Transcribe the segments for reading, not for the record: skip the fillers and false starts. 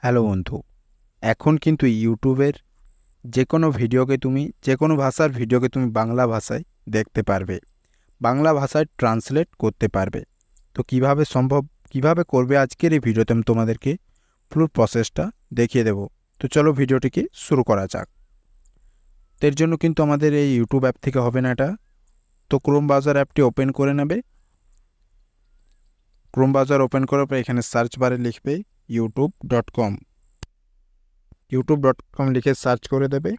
Hello বন্ধু, এখন কিন্তু ইউটিউবের যে কোনো ভিডিওকে তুমি যে কোনো ভাষার ভিডিওকে তুমি বাংলা ভাষায় দেখতে পারবে, বাংলা ভাষায় ট্রান্সলেট করতে পারবে। তো কিভাবে সম্ভব, কিভাবে করবে আজকের এই ভিডিওতে আমি তোমাদেরকে পুরো প্রসেসটা দেখিয়ে দেব। তো চলো ভিডিওটিকে শুরু করা যাক। তো এর জন্য কিন্তু আমাদের এই ইউটিউব অ্যাপ থেকে হবে না এটা। তো ক্রোম ব্রাউজার অ্যাপটি ওপেন করে নেবে। ক্রোম ব্রাউজার ওপেন করার পর এখানে সার্চ বারে লিখবে youtube.com। youtube.com লিখে সার্চ করে দেবে।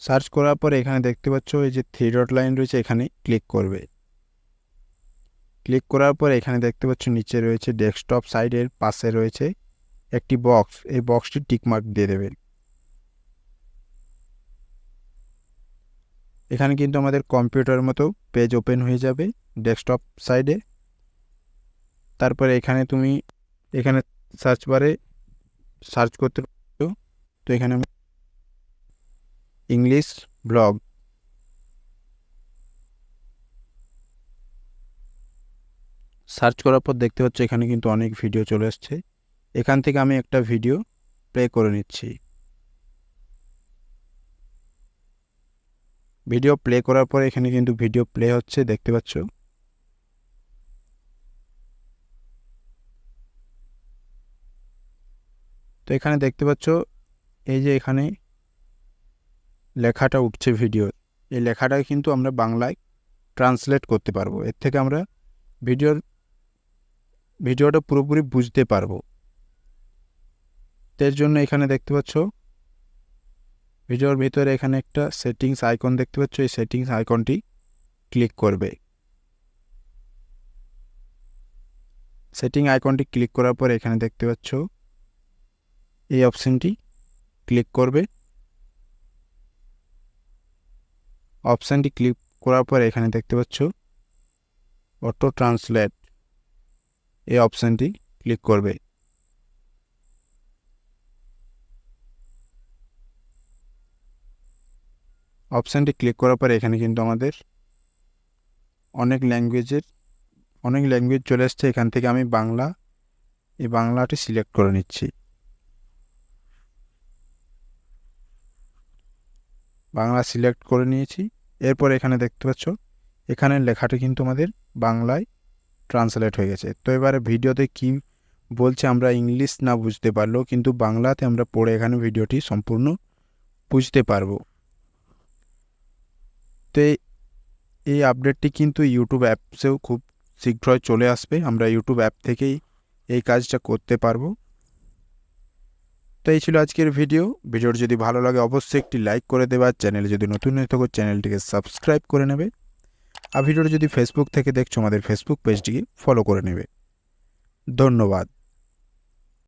সার্চ করার পরে এখানে দেখতে পাচ্ছ এই যে থ্রি ডট লাইন রয়েছে, এখানে ক্লিক করবে। ক্লিক করার পরে এখানে দেখতে পাচ্ছ নিচে রয়েছে ডেস্কটপ, সাইডের পাশে রয়েছে একটি বক্স, এই বক্সটি টিকমার্ক দিয়ে দেবে। এখানে কিন্তু আমাদের কম্পিউটারের মতো পেজ ওপেন হয়ে যাবে ডেস্কটপ সাইডে। তারপরে এখানে সার্চ বারে সার্চ করতে পারো। তো এখানে আমি ইংলিশ ব্লগ সার্চ করার পর দেখতে পাচ্ছ এখানে কিন্তু অনেক ভিডিও চলে আসছে। এখান থেকে আমি একটা ভিডিও প্লে করে নিচ্ছি। ভিডিও প্লে করার পরে এখানে কিন্তু ভিডিও প্লে হচ্ছে, দেখতে পাচ্ছ। তো এখানে দেখতে পাচ্ছ এই যে এখানে লেখাটা উঠছে ভিডিও, এই লেখাটা কিন্তু আমরা বাংলায় ট্রান্সলেট করতে পারবো। এর থেকে আমরা ভিডিওটা পুরোপুরি বুঝতে পারবো। এর জন্য এখানে দেখতে পাচ্ছ ভিডিওর ভিতরে এখানে একটা সেটিংস আইকন দেখতে পাচ্ছ, এই সেটিংস আইকনটি ক্লিক করবে। সেটিং আইকনটি ক্লিক করার পর এখানে দেখতে পাচ্ছ এই অপশনটি ক্লিক করবে। অপশানটি ক্লিক করার পর এখানে দেখতে পাচ্ছ অটো ট্রান্সলেট, এই অপশানটি ক্লিক করবে। অপশানটি ক্লিক করার পর এখানে কিন্তু আমাদের অনেক ল্যাঙ্গুয়েজ চলে আসছে। এখান থেকে আমি এই বাংলাটি সিলেক্ট করে নিচ্ছি। বাংলা সিলেক্ট করে নিয়েছি। এরপর এখানে দেখতে পাচ্ছ এখানে লেখাটি কিন্তু আমাদের বাংলায় ট্রান্সলেট হয়ে গেছে। তো এবারে ভিডিওতে কি বলছে আমরা ইংলিশ না বুঝতে পারলেও কিন্তু বাংলাতে আমরা পড়ে এখানে ভিডিওটি সম্পূর্ণ বুঝতে পারবো। তো এই আপডেটটি কিন্তু ইউটিউব অ্যাপসেও খুব শীঘ্রই চলে আসবে। আমরা ইউটিউব অ্যাপ থেকেই এই কাজটা করতে পারবো। তো এই ছিল আজকের ভিডিওটি যদি ভালো লাগে অবশ্যই একটি লাইক করে দেবে, আর চ্যানেলে যদি নতুন হয়ে থাকো চ্যানেলটিকে সাবস্ক্রাইব করে নেবে। আর ভিডিওটি যদি ফেসবুক থেকে দেখছো আমাদের ফেসবুক পেজটিকে ফলো করে নেবে। ধন্যবাদ।